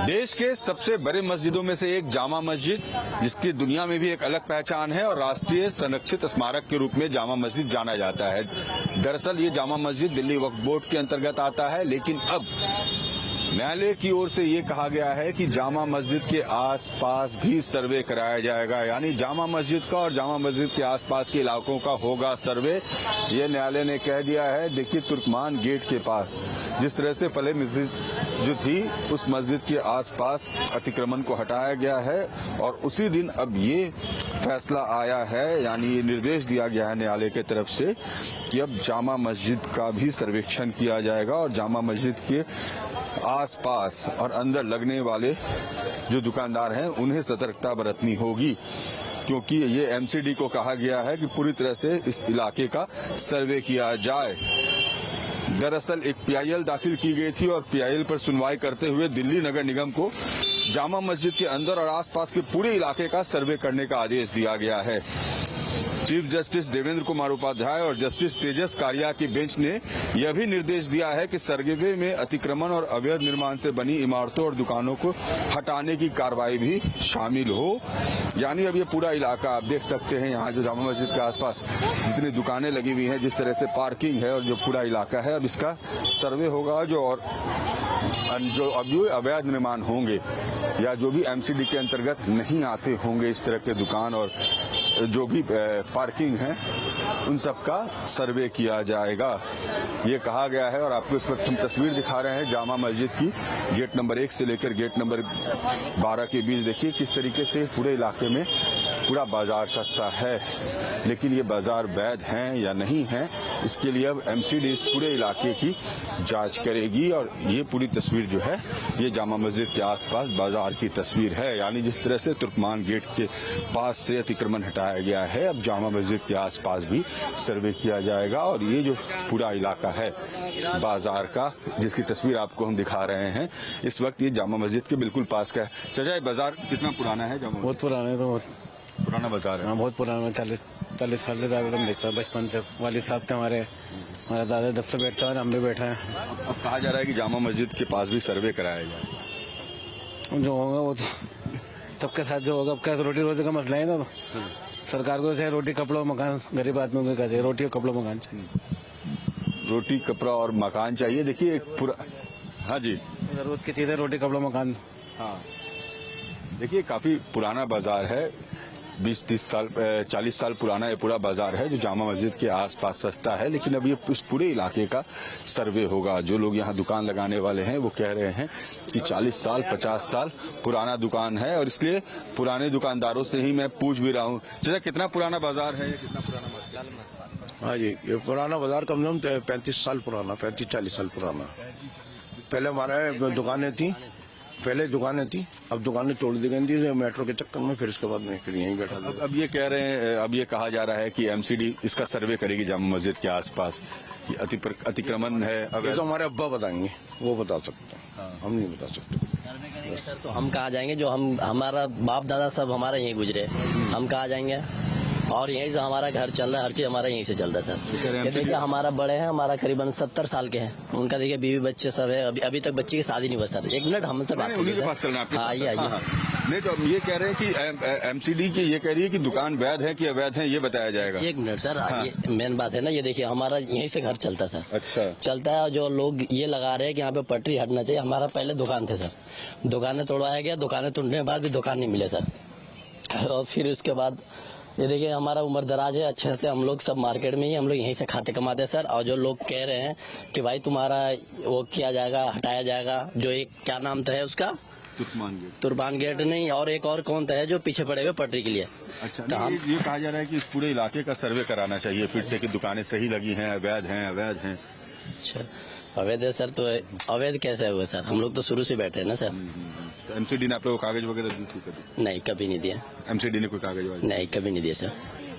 देश के सबसे बड़े मस्जिदों में से एक जामा मस्जिद, जिसकी दुनिया में भी एक अलग पहचान है और राष्ट्रीय संरक्षित स्मारक के रूप में जामा मस्जिद जाना जाता है। दरअसल ये जामा मस्जिद दिल्ली वक्फ बोर्ड के अंतर्गत आता है, लेकिन अब न्यायालय की ओर से ये कहा गया है कि जामा मस्जिद के आसपास भी सर्वे कराया जाएगा, यानी जामा मस्जिद का और जामा मस्जिद के आसपास के इलाकों का होगा सर्वे। ये न्यायालय ने कह दिया है। देखिए, तुर्कमान गेट के पास जिस तरह से फले मस्जिद जो थी, उस मस्जिद के आसपास अतिक्रमण को हटाया गया है और उसी दिन अब ये फैसला आया है, यानी ये निर्देश दिया गया है न्यायालय की तरफ से कि अब जामा मस्जिद का भी सर्वेक्षण किया जाएगा और जामा मस्जिद के आसपास और अंदर लगने वाले जो दुकानदार हैं उन्हें सतर्कता बरतनी होगी, क्योंकि ये एमसीडी को कहा गया है कि पूरी तरह से इस इलाके का सर्वे किया जाए। दरअसल एक पीआईएल दाखिल की गई थी और पीआईएल पर सुनवाई करते हुए दिल्ली नगर निगम को जामा मस्जिद के अंदर और आसपास के पूरे इलाके का सर्वे करने का आदेश दिया गया है। चीफ जस्टिस देवेंद्र कुमार उपाध्याय और जस्टिस तेजस कारिया की बेंच ने यह भी निर्देश दिया है कि सर्वे में अतिक्रमण और अवैध निर्माण से बनी इमारतों और दुकानों को हटाने की कार्रवाई भी शामिल हो। यानी अब ये पूरा इलाका आप देख सकते हैं, यहाँ जो जामा मस्जिद के आसपास जितनी दुकानें लगी हुई हैं, जिस तरह से पार्किंग है और जो पूरा इलाका है, अब इसका सर्वे होगा। जो अभी अवैध निर्माण होंगे या जो भी एमसीडी के अंतर्गत नहीं आते होंगे, इस तरह के दुकान और जो भी पार्किंग है, उन सब का सर्वे किया जाएगा, ये कहा गया है। और आपको इस वक्त हम तस्वीर दिखा रहे हैं जामा मस्जिद की, गेट नंबर 1 से लेकर गेट नंबर 12 के बीच। देखिए किस तरीके से पूरे इलाके में पूरा बाजार सस्ता है, लेकिन ये बाजार वैध हैं या नहीं है, इसके लिए अब एमसीडी इस पूरे इलाके की जांच करेगी। और ये पूरी तस्वीर जो है, ये जामा मस्जिद के आसपास बाजार की तस्वीर है। यानी जिस तरह से तुर्कमान गेट के पास से अतिक्रमण हटाया गया है, अब जामा मस्जिद के आसपास भी सर्वे किया जाएगा। और ये जो पूरा इलाका है बाजार का, जिसकी तस्वीर आपको हम दिखा रहे हैं इस वक्त, ये जामा मस्जिद के बिल्कुल पास का है। चाचा, बाजार कितना पुराना है? जामा बहुत पुराना है, तो बहुत पुराना बाजार है। बहुत पुराना, 40 साल से ज्यादा हम देखते हैं। बचपन से वालिद साहब थे हमारे दादा जब से बैठते हैं, हम भी बैठे हैं। अब कहा जा रहा है कि जामा मस्जिद के पास भी सर्वे कराया जाए। जो होगा वो तो सबके साथ जो होगा। अब क्या रोटी रोटी का मसला है ना, तो सरकार को चाहे रोटी कपड़ा मकान, गरीब आदमियों को क्या चाहिए? रोटी और कपड़ा मकान चाहिए। रोटी कपड़ा और मकान चाहिए। देखिए एक पूरा, हाँ जी, जरूरत की चीज है, रोटी कपड़ा मकान। हाँ, देखिए काफी पुराना बाजार है, 20-30 साल 40 साल पुराना ये पूरा बाजार है जो जामा मस्जिद के आसपास सस्ता है। लेकिन अब ये इस पूरे इलाके का सर्वे होगा। जो लोग यहाँ दुकान लगाने वाले हैं वो कह रहे हैं कि 40 साल 50 साल पुराना दुकान है, और इसलिए पुराने दुकानदारों से ही मैं पूछ भी रहा हूँ। चाचा, कितना पुराना बाजार है ये? कितना पुराना बाजार? हाँ जी, ये पुराना बाजार कम से कम 35 साल पुराना, 35-40 साल पुराना। पहले हमारे दुकानें थी, अब दुकानें तोड़ दी गई थी मेट्रो के चक्कर में। फिर इसके बाद मैं फिर यहीं बैठा था। अब ये कह रहे हैं, अब ये कहा जा रहा है कि एमसीडी इसका सर्वे करेगी जामा मस्जिद के आसपास, अतिक्रमण है। ये तो हमारे अब्बा बताएंगे, वो बता सकते हैं, हम नहीं बता सकते। सर तो हम कहाँ जाएंगे? जो हमारा बाप दादा सब हमारा यहीं गुजरे, हम कहाँ जाएंगे? और यहीं से हमारा घर चल रहा है, हर चीज हमारा यहीं से चलता है सर। ये देखिए हमारा बड़े हैं, हमारा करीबन 70 साल के हैं, उनका देखिए बीवी बच्चे सब है, अभी तक बच्चे की शादी नहीं हुआ सर। 1 मिनट हमसे बात उन्हीं के पास चलना है। हाँ, आइए। नहीं तो ये कह रहे हैं कि एमसीडी की ये कह रही है कि दुकान वैध है कि अवैध है, ये बताया जाएगा। 1 मिनट सर, ये मेन बात है ना। ये देखिए हमारा यहीं से घर चलता है सर। अच्छा, चलता है। जो लोग ये लगा रहे हैं कि यहाँ पे पटरी हटना चाहिए, हमारा पहले दुकान थे सर, दुकानें तोड़वाया गया, दुकानें तोड़ने के बाद भी दुकान नहीं मिले सर। और फिर उसके बाद ये देखिए हमारा उम्र दराज है, अच्छे से हम लोग सब मार्केट में ही, हम लोग यहीं से खाते कमाते हैं सर। और जो लोग कह रहे हैं कि भाई तुम्हारा वो किया जाएगा, हटाया जाएगा, जो एक क्या नाम था है उसका, तुर्कमान गेट नहीं, और एक और कौन था है जो पीछे पड़े हुए पटरी के लिए। अच्छा, तो ये कहा जा रहा है कि इस पूरे इलाके का सर्वे कराना चाहिए फिर से कि दुकानें सही लगी हैं, अवैध हैं। अच्छा, अवैध है सर, तो अवैध कैसे हुआ सर? हम लोग तो शुरू से बैठे हैं ना सर। तो एमसीडी ने आप लोगों को कागज वगैरह दी थी कभी? नहीं, कभी नहीं दिया। एमसीडी ने कोई कागज वगैरह? नहीं, कभी नहीं दिया सर।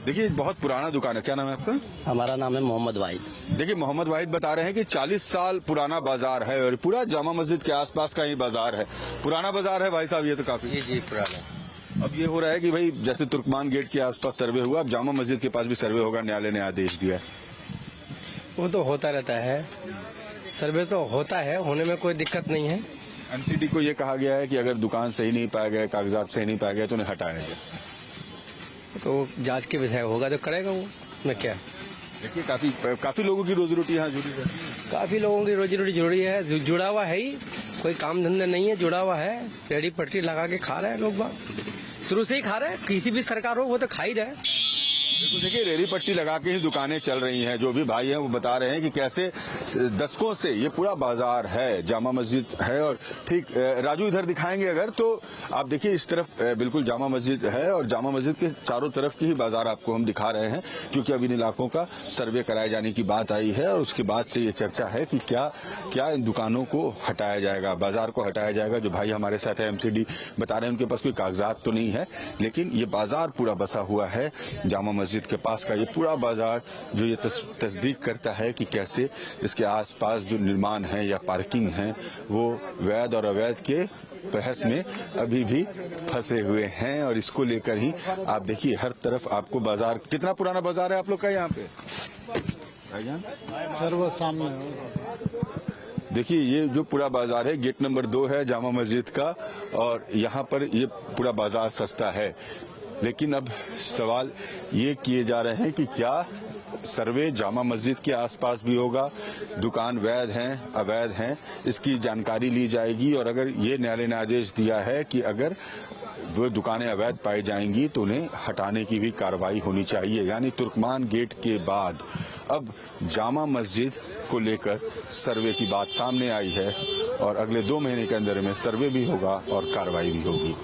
देखिए बहुत पुराना दुकान है। क्या नाम है आपका? हमारा नाम है मोहम्मद वाहिद। देखिए मोहम्मद वाहिद बता रहे हैं कि 40 साल पुराना बाजार है और पूरा जामा मस्जिद के आसपास का ही बाजार है। पुराना बाजार है भाई साहब, ये तो काफी। जी पुराना। अब ये हो रहा है कि भाई जैसे तुर्कमान गेट के आसपास सर्वे हुआ, अब जामा मस्जिद के पास भी सर्वे होगा, न्यायालय ने आदेश दिया है। वो तो होता रहता है, सर्वे तो होता है, होने में कोई दिक्कत नहीं है। एमसीडी को ये कहा गया है कि अगर दुकान सही नहीं पाया गया, कागजात सही नहीं पाया गया तो उन्हें हटाया गया। तो जांच के विषय होगा तो करेगा वो, मैं क्या। देखिए काफी लोगों की रोजी रोटी यहाँ जुड़ी है। काफी लोगों की रोजी रोटी जुड़ी है, जुड़ा हुआ है ही, कोई काम धंधा नहीं है, जुड़ा हुआ है, रेडी पटरी लगा के खा रहे हैं लोग बाग, शुरू से ही खा रहे हैं, किसी भी सरकार हो वो तो खा ही रहे हैं। तो देखिए रेडी पट्टी लगा के ही दुकानें चल रही हैं। जो भी भाई हैं वो बता रहे हैं कि कैसे दशकों से ये पूरा बाजार है, जामा मस्जिद है। और ठीक राजू इधर दिखाएंगे अगर तो आप देखिए इस तरफ बिल्कुल जामा मस्जिद है और जामा मस्जिद के चारों तरफ की ही बाजार आपको हम दिखा रहे हैं, क्योंकि अब इन इलाकों का सर्वे कराए जाने की बात आई है और उसके बाद से ये चर्चा है कि क्या इन दुकानों को हटाया जाएगा, बाजार को हटाया जाएगा। जो भाई हमारे साथ है एमसीडी बता रहे हैं उनके पास कोई कागजात तो नहीं है, लेकिन ये बाजार पूरा बसा हुआ है जामा मस्जिद के पास का ये पूरा बाजार, जो ये तस्दीक करता है कि कैसे इसके आसपास जो निर्माण है या पार्किंग है वो वैध और अवैध के बहस में अभी भी फंसे हुए हैं। और इसको लेकर ही आप देखिए हर तरफ आपको बाजार, कितना पुराना बाजार है आप लोग का यहाँ पे भाईजान? सर वो सामने देखिए ये जो पूरा बाजार है गेट नंबर 2 है जामा मस्जिद का, और यहाँ पर ये पूरा बाजार सस्ता है। लेकिन अब सवाल ये किए जा रहे हैं कि क्या सर्वे जामा मस्जिद के आसपास भी होगा, दुकान वैध हैं अवैध हैं, इसकी जानकारी ली जाएगी। और अगर ये न्यायालय ने आदेश दिया है कि अगर वो दुकानें अवैध पाई जाएंगी तो उन्हें हटाने की भी कार्रवाई होनी चाहिए। यानी तुर्कमान गेट के बाद अब जामा मस्जिद को लेकर सर्वे की बात सामने आई है और अगले 2 महीने के अंदर में सर्वे भी होगा और कार्रवाई भी होगी।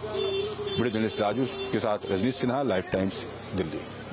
वीडियो जर्नलिस्ट राजू के साथ रजनीश सिन्हा, लाइफ टाइम्स, दिल्ली।